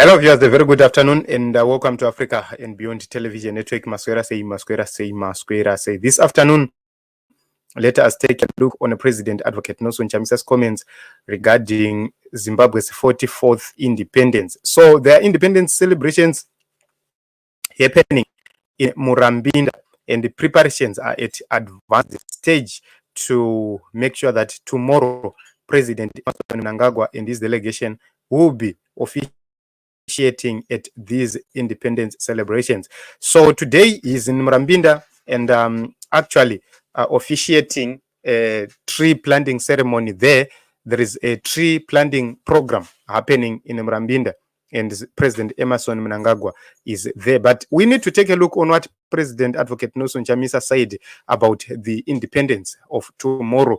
Hello viewers, a very good afternoon and welcome to Africa and Beyond Television Network. Masquera say, Masquera say, Masquera say. This afternoon, let us take a look on President Advocate Nelson Chamisa's comments regarding Zimbabwe's 44th independence. So there are independence celebrations happening in Murambinda and the preparations are at advanced stage to make sure that tomorrow President Mnangagwa and his delegation will be officiating at these independence celebrations. So today is in Murambinda and actually officiating a tree planting ceremony there. There is a tree planting program happening in Murambinda and President Emerson Mnangagwa is there. But we need to take a look on what President Advocate Nelson Chamisa said about the independence of tomorrow.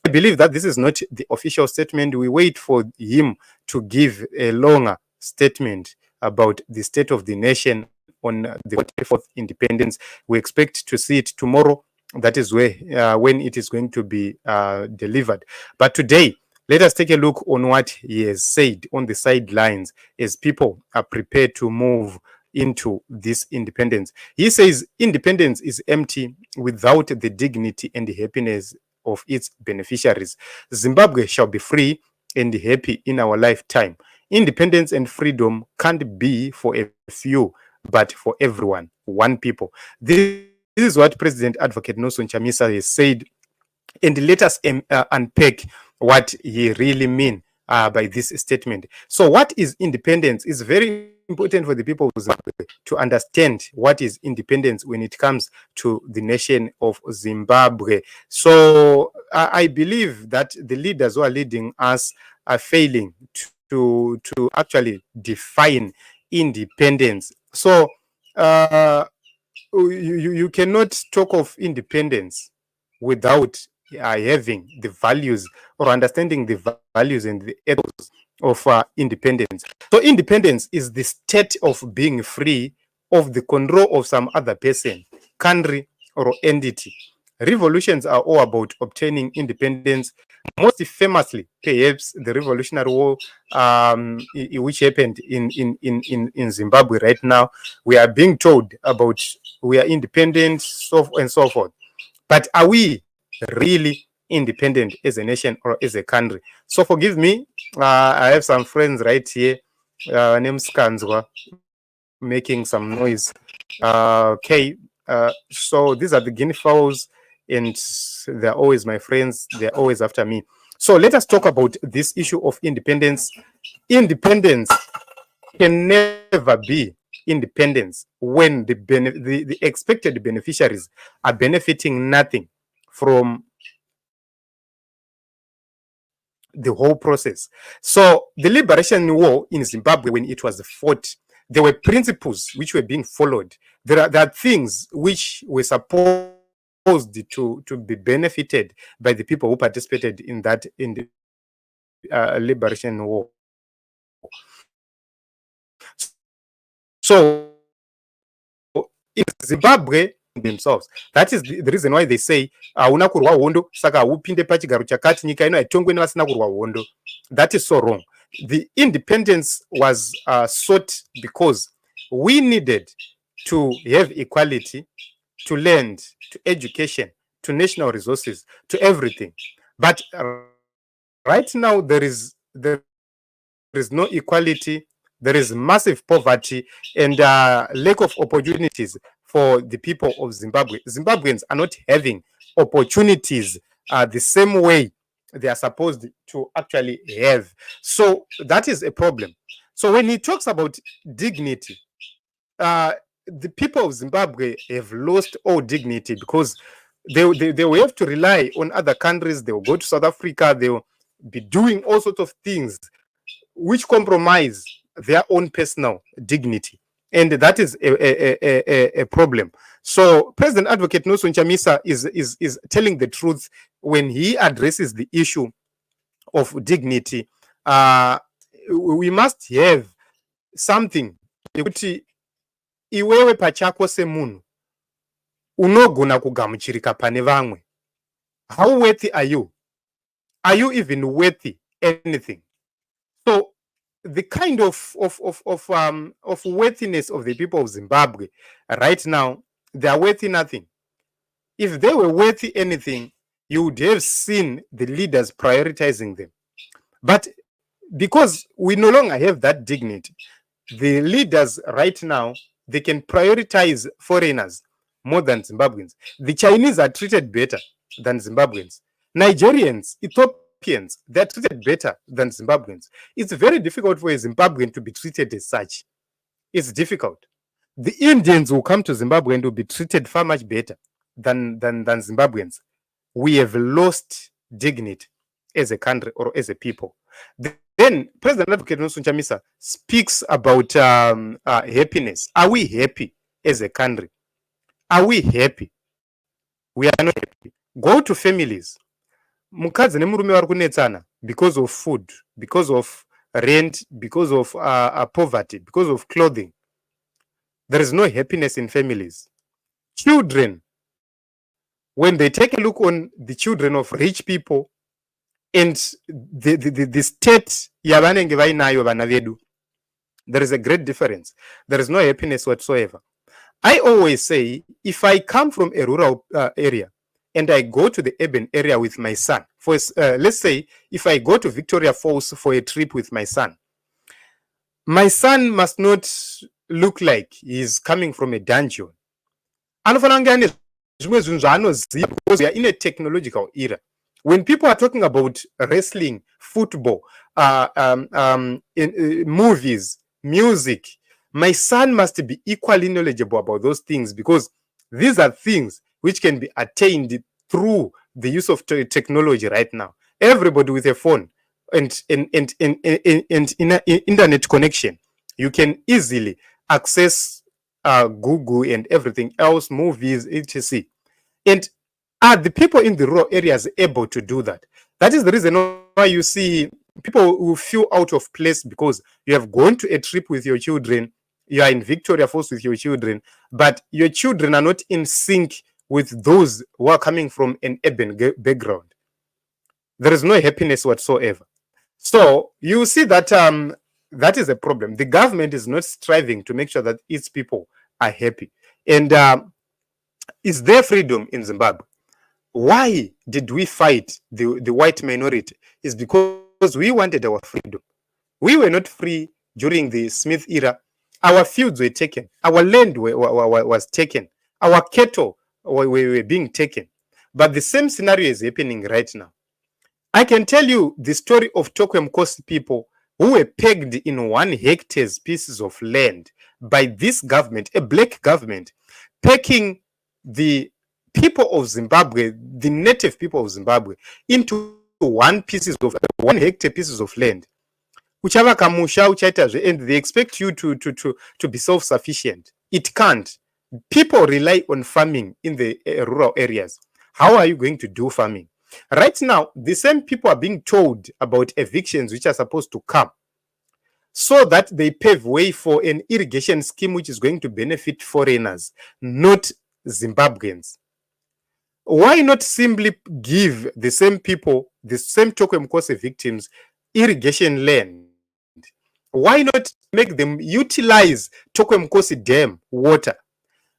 I believe that this is not the official statement. We wait for him to give a longer statement about the state of the nation on the 44th independence. We expect to see it tomorrow. That is where when it is going to be delivered. But today, let us take a look on what he has said on the sidelines as people are prepared to move into this independence. He says independence is empty without the dignity and the happiness of its beneficiaries. Zimbabwe shall be free and happy in our lifetime. Independence and freedom can't be for a few, but for everyone, one people. This is what President Advocate Nelson Chamisa has said, and let us unpack what he really means by this statement. So what is independence is very important for the people of Zimbabwe to understand what is independence when it comes to the nation of Zimbabwe. So I believe that the leaders who are leading us are failing to actually define independence. So you cannot talk of independence without having the values or understanding the values and the ethos of independence. So independence is the state of being free of the control of some other person, country, or entity. Revolutions are all about obtaining independence. Most famously, perhaps the Revolutionary War, which happened in Zimbabwe right now. We are being told about we are independent, and so forth. But are we really independent as a nation or as a country? So forgive me, I have some friends right here, named Skanzwa, making some noise. Okay, so these are the guinea fowls, and they're always my friends. They're always after me. So let us talk about this issue of independence. Independence can never be independence when the expected beneficiaries are benefiting nothing from the whole process. So the liberation war in Zimbabwe, when it was fought, there were principles which were being followed. There are things which were supposed to be benefited by the people who participated in the liberation war. So in Zimbabwe themselves, that is the reason why they say hauna kurwa hondo saka upinde pachigaro chakati nyika ino haitongweni vasina kurwa hondo. That is so wrong. The independence was sought because we needed to have equality to land, to education, to national resources, to everything. But right now there is no equality. There is massive poverty and lack of opportunities for the people of Zimbabwe. Zimbabweans are not having opportunities the same way they are supposed to actually have. So that is a problem. So when he talks about dignity, the people of Zimbabwe have lost all dignity because they will have to rely on other countries. They will go to South Africa. They will be doing all sorts of things which compromise their own personal dignity. And that is a problem. So President Advocate Nelson Chamisa is telling the truth when he addresses the issue of dignity. We must have something. Iwewe pachako semunhu unogona kugamuchirika pane vamwe. How worthy are you? Are you even worthy anything? So the kind of worthiness of the people of Zimbabwe right now, they are worthy nothing. If they were worthy anything, you would have seen the leaders prioritizing them. But because we no longer have that dignity, the leaders right now, they can prioritize foreigners more than Zimbabweans. The Chinese are treated better than Zimbabweans. Nigerians, Ethiopians, they're treated better than Zimbabweans. It's very difficult for a Zimbabwean to be treated as such. It's difficult. The Indians who come to Zimbabwe and will be treated far much better than Zimbabweans. We have lost dignity as a country or as a people. Then President Advocate Nelson Chamisa speaks about happiness. Are we happy as a country? Are we happy? We are not happy. Go to families. Mukadzi nemurume vari kunetsana because of food, because of rent, because of poverty, because of clothing. There is no happiness in families. Children, when they take a look on the children of rich people and the state yavanenge vainayo vana vedu, there is a great difference. There is no happiness whatsoever. I always say, if I come from a rural area and I go to the urban area with my son, for let's say if I go to Victoria Falls for a trip with my son must not look like he's coming from a dungeon. Because we are in a technological era. When people are talking about wrestling, football, movies, music, my son must be equally knowledgeable about those things, because these are things which can be attained through the use of technology right now. Everybody with a phone and internet connection, you can easily access Google and everything else, movies, etc. And are the people in the rural areas able to do that? That is the reason why you see people who feel out of place, because you have gone to a trip with your children, you are in Victoria Falls with your children, but your children are not in sync with those who are coming from an urban background. There is no happiness whatsoever. So you see that that is a problem. The government is not striving to make sure that its people are happy. And is there freedom in Zimbabwe? Why did we fight the white minority? Is because we wanted our freedom. We were not free during the Smith era. Our fields were taken. Our land was taken. Our cattle were being taken. But the same scenario is happening right now. I can tell you the story of Tokwem Coast people who were pegged in 1 hectare pieces of land by this government, a black government, pegging the people of Zimbabwe, the native people of Zimbabwe, into 1 hectare pieces of land. And they expect you to be self-sufficient. It can't. People rely on farming in the rural areas. How are you going to do farming? Right now, the same people are being told about evictions which are supposed to come, so that they pave way for an irrigation scheme which is going to benefit foreigners, not Zimbabweans. Why not simply give the same people, the same Tokwem Coast victims, irrigation land? Why not make them utilize Tokwem Coast Dam water?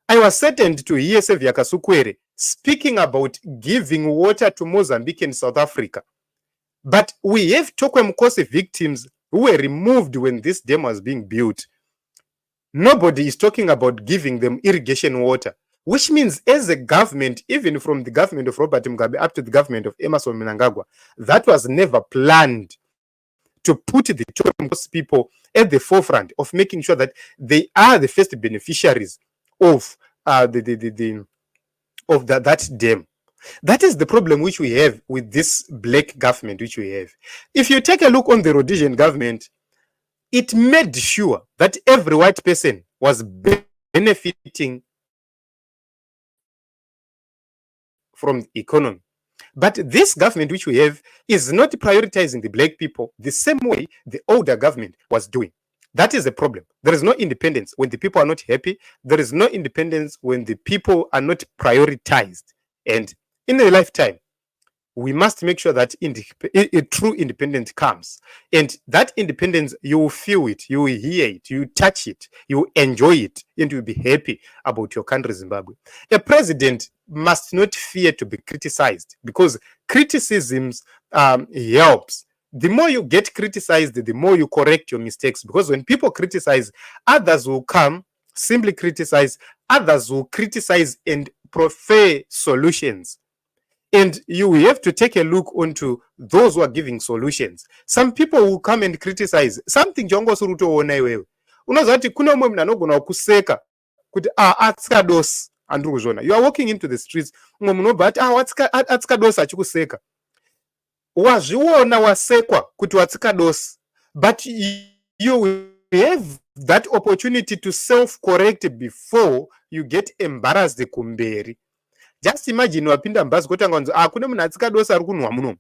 I was saddened to hear Sevia Kasukwere speaking about giving water to Mozambique and South Africa. But we have Tokwem Coast victims who were removed when this dam was being built. Nobody is talking about giving them irrigation water, which means as a government, even from the government of Robert Mugabe up to the government of Emerson Mnangagwa, that was never planned to put the Tokwem Coast people at the forefront of making sure that they are the first beneficiaries of that dam. That is the problem which we have with this black government which we have. If you take a look on the Rhodesian government, it made sure that every white person was benefiting from the economy. But this government which we have is not prioritizing the black people the same way the older government was doing. That is a problem. There is no independence when the people are not happy. There is no independence when the people are not prioritized. And in a lifetime, we must make sure that a true independence comes. And that independence, you will feel it, you will hear it, you will touch it, you will enjoy it, and you will be happy about your country, Zimbabwe. A president must not fear to be criticized, because criticisms helps. The more you get criticized, the more you correct your mistakes. Because when people criticize, others will come, simply criticize, others will criticize and prefer solutions. And you have to take a look onto those who are giving solutions. Some people will come and criticize something jongo surutoona iwewe. Unozati kuna umwe mnhu anogona kuseka kuti atsikadosi andiri kuzviona. You are walking into the streets, umwe munobva ati atsikadosi achikuseka. Wazviona wasekwa kuti watsikadosi, but you have that opportunity to self-correct before you get embarrassed kumberi. Just imagine wapinda mubhazi kotanga kunzi kune munhu atsikadosi ari kunwa muno.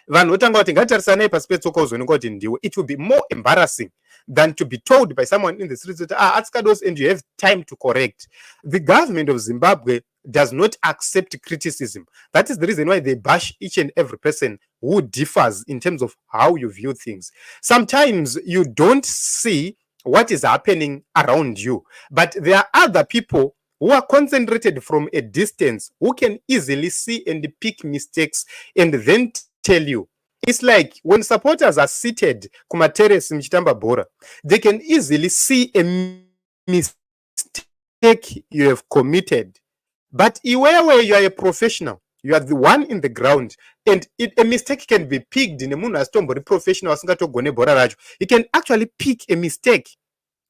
Vanhu votanga kuti ngatitarisane pasi petsoka uzooneka kuti ndiwe. It will be more embarrassing than to be told by someone in the streets that atsikadosi, and you have time to correct. The government of Zimbabwe does not accept criticism. That is the reason why they bash each and every person who differs in terms of how you view things. Sometimes you don't see what is happening around you, but there are other people who are concentrated from a distance, who can easily see and pick mistakes and then tell you. It's like when supporters are seated kuma terrace mchitamba bora, they can easily see a mistake you have committed. But where you are a professional, you are the one in the ground, and a mistake can be picked in a munhu asitombori professional asingatogone bora racho. He can actually pick a mistake.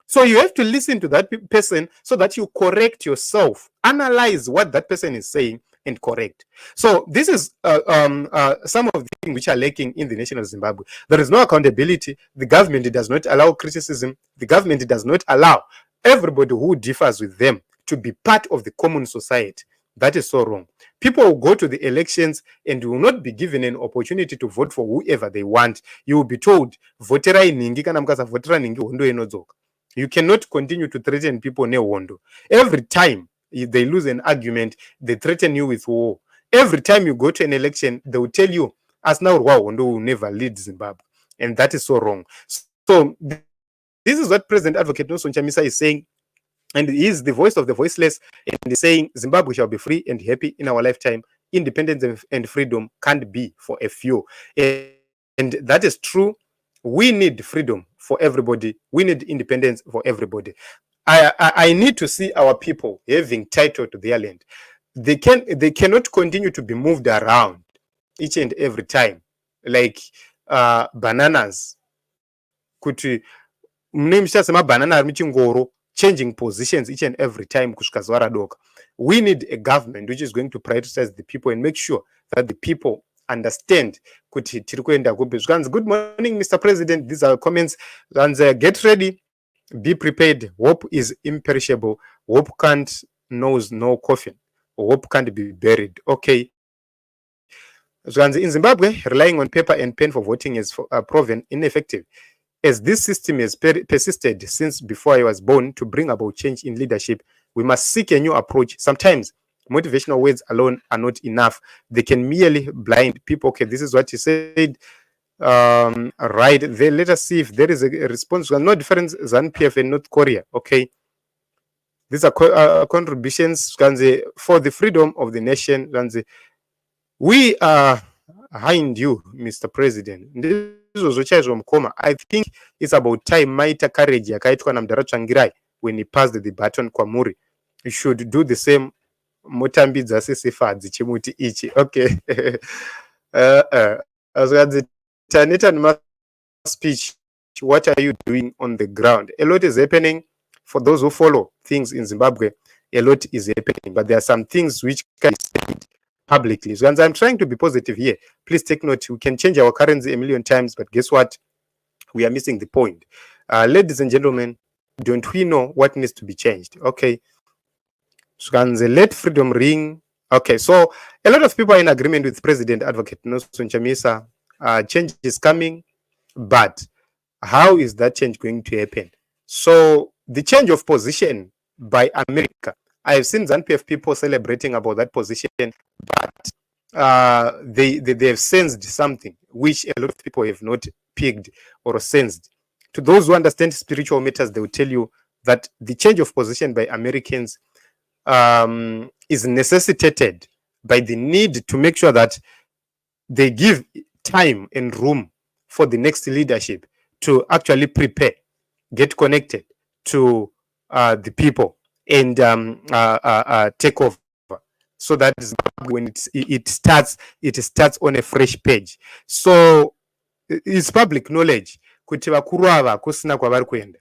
So you have to listen to that person so that you correct yourself, analyze what that person is saying and correct. So this is some of the things which are lacking in the nation of Zimbabwe. There is no accountability. The government does not allow criticism. The government does not allow everybody who differs with them to be part of the common society. That is so wrong. People will go to the elections and will not be given an opportunity to vote for whoever they want. You will be told, votera iningi kana mukasavotera ningi hondo inodzoka. You cannot continue to threaten people nehondo. Every time they lose an argument, they threaten you with war. Every time you go to an election, they will tell you, as now hondo will never lead Zimbabwe. And that is so wrong. So this is what President Advocate Nelson Chamisa is saying. And he is the voice of the voiceless, and he's saying Zimbabwe shall be free and happy in our lifetime. Independence and freedom can't be for a few. And that is true. We need freedom for everybody. We need independence for everybody. I need to see our people having title to their land. They cannot continue to be moved around each and every time like bananas. Kuti mnemshasema banana ari muchingoro, changing positions each and every time kusvika zuva radoka. We need a government which is going to prioritize the people and make sure that the people understand kuti tiri kuenda kupi. Good morning, Mr. President. These are comments. And get ready, be prepared. Hope is imperishable. Hope knows no coffin. Hope can't be buried. Okay. In Zimbabwe, relying on paper and pen for voting is proven ineffective, as this system has persisted since before I was born. To bring about change in leadership, we must seek a new approach. Sometimes motivational words alone are not enough. They can merely blind people. Okay, this is what you said. Right. Then let us see if there is a response. No difference than PF and North Korea. Okay. These are contributions for the freedom of the nation. We are behind you, Mr. President. I think it's about time Maita Courage yakaitwa na Mdara Changirai when he passed the baton kwa Muri. You should do the same. Motambidza sesifa dzichimuti ichi. Okay. Tanita speech. What are you doing on the ground? A lot is happening. For those who follow things in Zimbabwe, a lot is happening, but there are some things which can be said publicly. So I'm trying to be positive here. Please take note. We can change our currency a million times, but guess what? We are missing the point. Ladies and gentlemen, don't we know what needs to be changed? Okay. So let freedom ring. Okay, so a lot of people are in agreement with President Advocate Nelson Chamisa. Change is coming, but how is that change going to happen? So the change of position by America, I have seen ZANU-PF people celebrating about that position, but they have sensed something which a lot of people have not picked or sensed. To those who understand spiritual matters, they will tell you that the change of position by Americans is necessitated by the need to make sure that they give time and room for the next leadership to actually prepare, get connected to the people, and take over, so that when it starts on a fresh page. So it's public knowledge kuti vakuru ava kusina kwavari kuenda.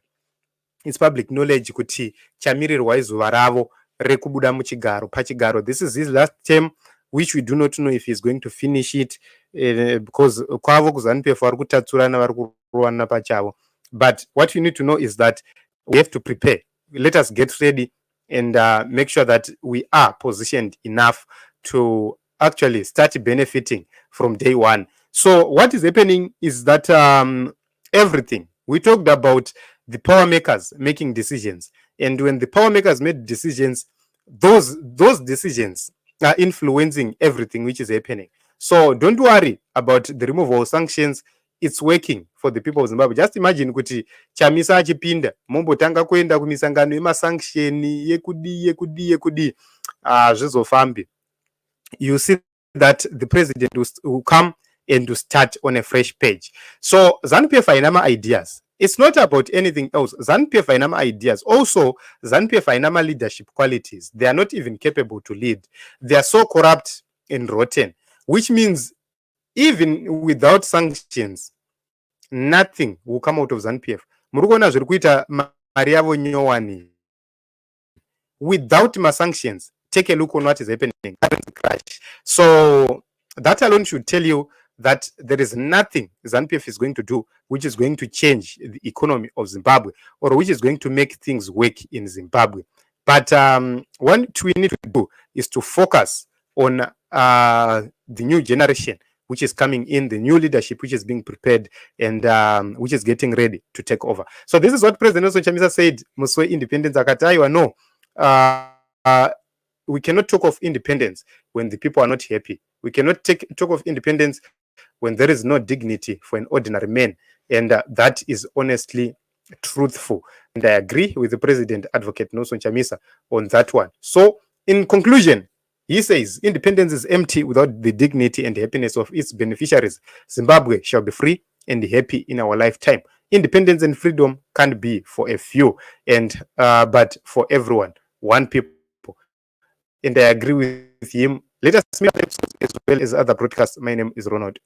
It's public knowledge kuti chamirirwa izuva ravo rekubuda muchigaro pachigaro. This is his last term, which we do not know if he's going to finish it, because kwavo kuZANU-PF vari kutatsurana, vari kurowana pachavo. But what you need to know is that we have to prepare. Let us get ready and make sure that we are positioned enough to actually start benefiting from day one. So what is happening is that everything we talked about, the power makers making decisions, and when the power makers made decisions, those decisions are influencing everything which is happening. So don't worry about the removal of sanctions. It's working for the people of Zimbabwe. Just imagine kuti Chamisa achipinda mombotanga kuenda kumisangano yemasanction yekudi zvizofambi. You see that the president will come and to start on a fresh page. So ZANU-PF haina ideas. It's not about anything else. ZANU-PF haina ideas. Also, ZANU-PF haina leadership qualities. They are not even capable to lead. They are so corrupt and rotten, which means even without sanctions, nothing will come out of ZANU-PF. Murukona zviri kuita mari yavo nyowani. Without my sanctions, take a look on what is happening. Crash. So that alone should tell you that there is nothing ZANU-PF is going to do which is going to change the economy of Zimbabwe, or which is going to make things work in Zimbabwe. But what we need to do is to focus on the new generation which is coming in, the new leadership which is being prepared and which is getting ready to take over. So this is what President Nelson Chamisa said. Zimbabwe Independence akataiwa no. We cannot talk of independence when the people are not happy. We cannot talk of independence when there is no dignity for an ordinary man. And that is honestly truthful. And I agree with the President, Advocate Nelson Chamisa, on that one. So in conclusion, he says independence is empty without the dignity and happiness of its beneficiaries. Zimbabwe shall be free and happy in our lifetime. Independence and freedom can't be for a few, and but for everyone, one people. And I agree with him. Let us meet as well as other broadcasts. My name is Ronald.